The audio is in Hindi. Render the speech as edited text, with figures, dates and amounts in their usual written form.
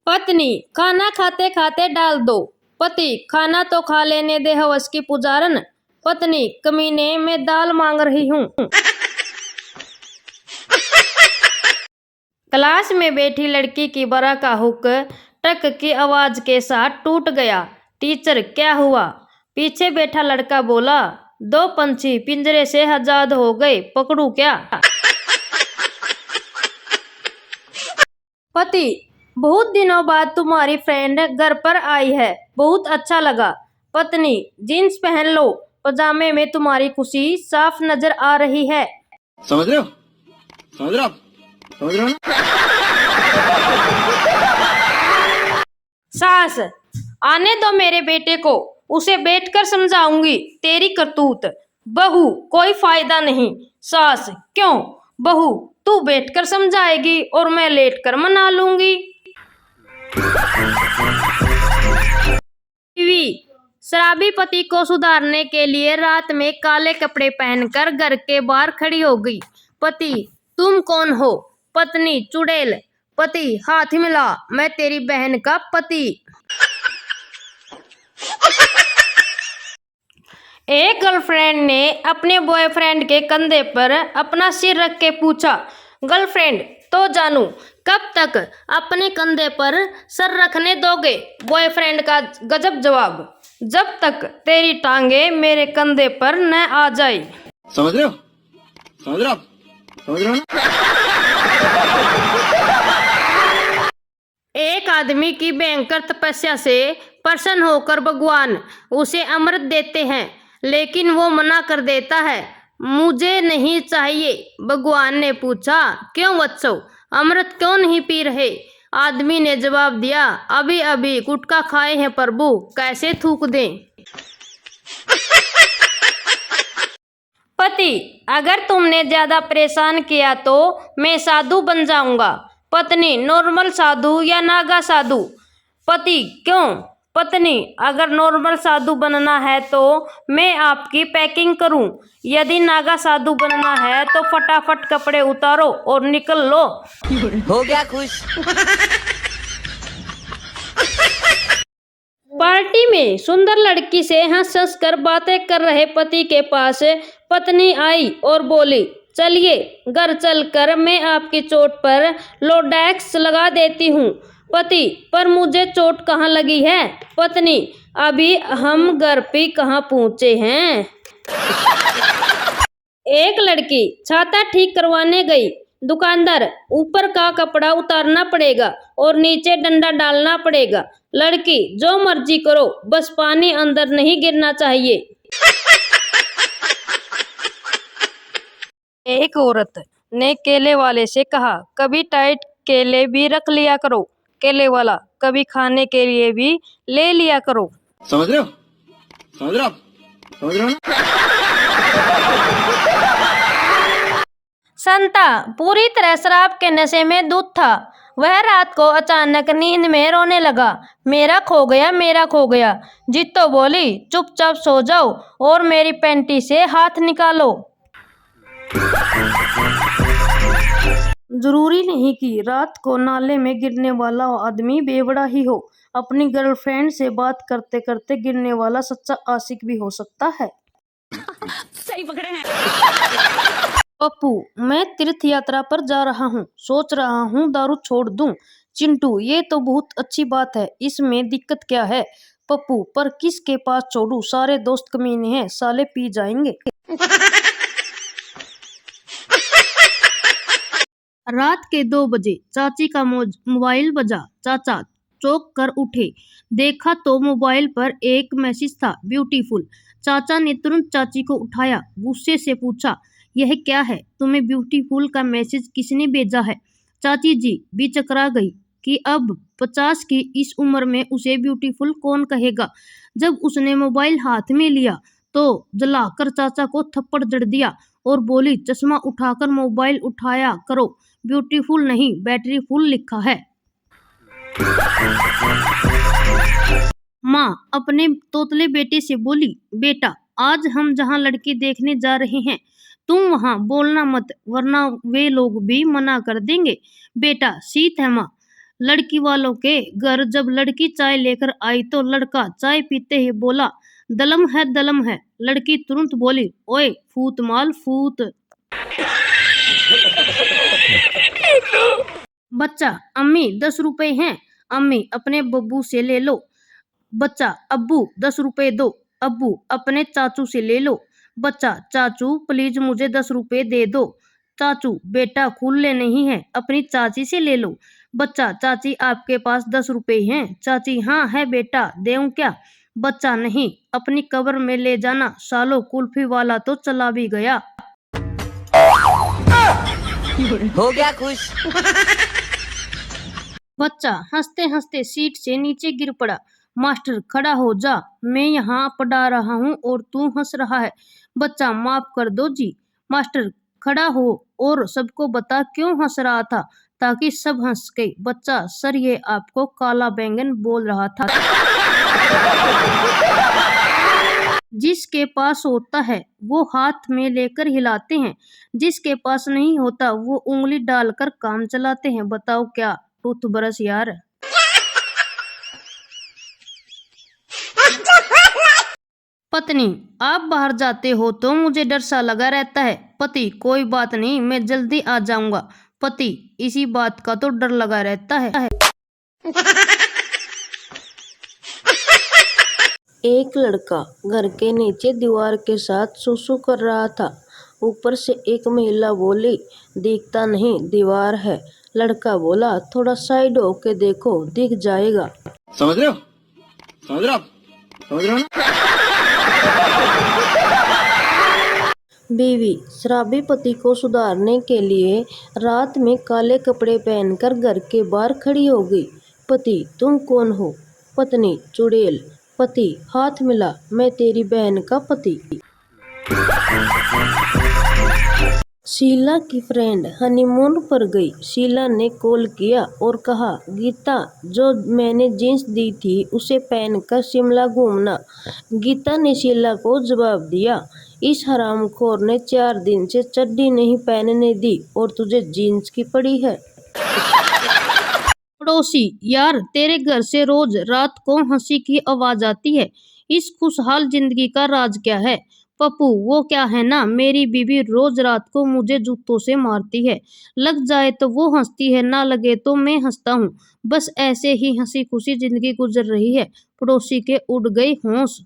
पत्नी खाना खाते खाते डाल दो। पति खाना तो खा लेने दे हवस की पुजारन। पत्नी कमीने मैं दाल मांग रही हूँ। क्लास में बैठी लड़की की बरा का हुक टक की आवाज के साथ टूट गया। टीचर क्या हुआ? पीछे बैठा लड़का बोला, दो पंछी पिंजरे से आजाद हो गए, पकड़ू क्या? पति बहुत दिनों बाद तुम्हारी फ्रेंड घर पर आई है, बहुत अच्छा लगा। पत्नी जीन्स पहन लो, पजामे में तुम्हारी खुशी साफ नजर आ रही है। समझ रहे हो? समझ रहे हो? समझ रहे हो ना? सास आने दो मेरे बेटे को, उसे बैठकर समझाऊंगी तेरी करतूत। बहू कोई फायदा नहीं। सास क्यों? बहू तू बैठकर समझाएगी और मैं लेटकर मना लूंगी। बीवी शराबी पति को सुधारने के लिए रात में काले कपड़े पहनकर घर के बाहर खड़ी हो गई। पति तुम कौन हो? पत्नी चुड़ैल। पति हाथ मिला, मैं तेरी बहन का पति। एक गर्लफ्रेंड ने अपने बॉयफ्रेंड के कंधे पर अपना सिर रख के पूछा, गर्लफ्रेंड तो जानू कब तक अपने कंधे पर सर रखने दोगे? बॉयफ्रेंड का गजब जवाब, जब तक तेरी टांगे मेरे कंधे पर न आ जाए। समझ रहे हो? समझ रहे हो? समझ रहे हो ना? एक आदमी की भयंकर तपस्या से प्रसन्न होकर भगवान उसे अमृत देते हैं, लेकिन वो मना कर देता है, मुझे नहीं चाहिए। भगवान ने पूछा, क्यों वत्सो, अमृत क्यों नहीं पी रहे? आदमी ने जवाब दिया, अभी अभी गुटखा खाए हैं प्रभु, कैसे थूक दें। पति अगर तुमने ज्यादा परेशान किया तो मैं साधु बन जाऊंगा। पत्नी नॉर्मल साधु या नागा साधु? पति क्यों? पत्नी अगर नॉर्मल साधु बनना है तो मैं आपकी पैकिंग करूं, यदि नागा साधु बनना है तो फटाफट कपड़े उतारो और निकल लो। हो गया खुश। पार्टी में सुंदर लड़की से हंस हंस कर बातें कर रहे पति के पास पत्नी आई और बोली, चलिए घर चलकर मैं आपकी चोट पर लोडेक्स लगा देती हूँ। पति पर मुझे चोट कहाँ लगी है? पत्नी अभी हम घर पे कहाँ पहुँचे हैं। एक लड़की छाता ठीक करवाने गई। दुकानदार ऊपर का कपड़ा उतारना पड़ेगा और नीचे डंडा डालना पड़ेगा। लड़की जो मर्जी करो, बस पानी अंदर नहीं गिरना चाहिए। एक औरत ने केले वाले से कहा, कभी टाइट केले भी रख लिया करो। केले वाला, कभी खाने के लिए भी ले लिया करो। समझ रहे हो? समझ रहे हो? समझ रहे हो ना? संता पूरी तरह शराब के नशे में धुत था। वह रात को अचानक नींद में रोने लगा, मेरा खो गया, मेरा खो गया। जित्तो बोली, चुपचाप सो जाओ और मेरी पैंटी से हाथ निकालो। जरूरी नहीं कि रात को नाले में गिरने वाला आदमी बेवड़ा ही हो। अपनी गर्लफ्रेंड से बात करते करते गिरने वाला सच्चा आशिक भी हो सकता है। सही पकड़े हैं। पप्पू मैं तीर्थ यात्रा पर जा रहा हूँ, सोच रहा हूँ दारू छोड़ दूँ। चिंटू ये तो बहुत अच्छी बात है, इसमें दिक्कत क्या है? पप्पू पर किसके पास छोड़ू, सारे दोस्त कमीने हैं, साले पी जाएंगे। रात के 2 बजे चाची का मोबाइल बजा। चाचा चौंक कर उठे, देखा तो मोबाइल पर एक मैसेज था, ब्यूटीफुल। चाचा ने तुरंत चाची को उठाया, गुस्से से पूछा, यह क्या है? तुम्हें ब्यूटीफुल का मैसेज किसने भेजा है? चाची जी भी चकरा गई कि अब 50 की इस उम्र में उसे ब्यूटीफुल कौन कहेगा। जब उसने मोबाइल हाथ में लिया तो जलाकर चाचा को थप्पड़ जड़ दिया और बोली, चश्मा उठाकर मोबाइल उठाया करो, ब्यूटीफुल नहीं बैटरी फुल लिखा है। माँ अपने तोतले बेटे से बोली, बेटा आज हम जहाँ लड़की देखने जा रहे हैं तुम वहाँ बोलना मत, वरना वे लोग भी मना कर देंगे। बेटा शीत है माँ। लड़की वालों के घर जब लड़की चाय लेकर आई तो लड़का चाय पीते ही बोला, दलम है दलम है। लड़की तुरंत बोली, ओए फूत माल फूत। बच्चा, अम्मी 10 रुपए हैं। अम्मी, अपने बब्बू से ले लो। बच्चा, अब्बू 10 रुपए दो। अब्बू, अपने चाचू से ले लो। बच्चा, चाचू प्लीज मुझे 10 रुपए दे दो। चाचू, बेटा खुले नहीं है, अपनी चाची से ले लो। बच्चा, चाची आपके पास 10 रुपए हैं? चाची, हाँ है बेटा, देऊं क्या? बच्चा, नहीं, अपनी कब्र में ले जाना, सालो कुल्फी वाला तो चला भी गया। हो गया खुश। बच्चा हंसते हंसते सीट से नीचे गिर पड़ा। मास्टर, खड़ा हो जा, मैं यहाँ पढ़ा रहा हूँ और तू हंस रहा है। बच्चा, माफ कर दो जी। मास्टर, खड़ा हो और सबको बता क्यों हंस रहा था, ताकि सब हंस गए। बच्चा, सर ये आपको काला बैंगन बोल रहा था। जिसके पास होता है वो हाथ में लेकर हिलाते हैं, जिसके पास नहीं होता वो उंगली डालकर काम चलाते हैं। बताओ क्या टूथब्रश यार। पत्नी, आप बाहर जाते हो तो मुझे डर सा लगा रहता है। पति, कोई बात नहीं, मैं जल्दी आ जाऊंगा। पति, इसी बात का तो डर लगा रहता है। एक लड़का घर के नीचे दीवार के साथ सुसु कर रहा था। ऊपर से एक महिला बोली, दिखता नहीं दीवार है। लड़का बोला, थोड़ा साइड होके देखो, दिख जाएगा। समझ रहे हो? समझ रहे हो? समझ रहे हो ना? बीवी शराबी पति को सुधारने के लिए रात में काले कपड़े पहनकर घर के बाहर खड़ी हो गई। पति, तुम कौन हो? पत्नी, चुड़ैल। पति, हाथ मिला, मैं तेरी बहन का पति। शीला की फ्रेंड हनीमून पर गई। शीला ने कॉल किया और कहा, गीता, जो मैंने जींस दी थी उसे पहनकर शिमला घूमना। गीता ने शीला को जवाब दिया, इस हरामखोर ने 4 दिन से चड्डी नहीं पहनने दी और तुझे जींस की पड़ी है। पड़ोसी, यार तेरे घर से रोज रात को हंसी की आवाज आती है, इस खुशहाल जिंदगी का राज क्या है? पप्पू, वो क्या है ना, मेरी बीवी रोज रात को मुझे जूतों से मारती है। लग जाए तो वो हंसती है, ना लगे तो मैं हंसता हूँ। बस ऐसे ही हंसी खुशी जिंदगी गुजर रही है। पड़ोसी के उड़ गई होश।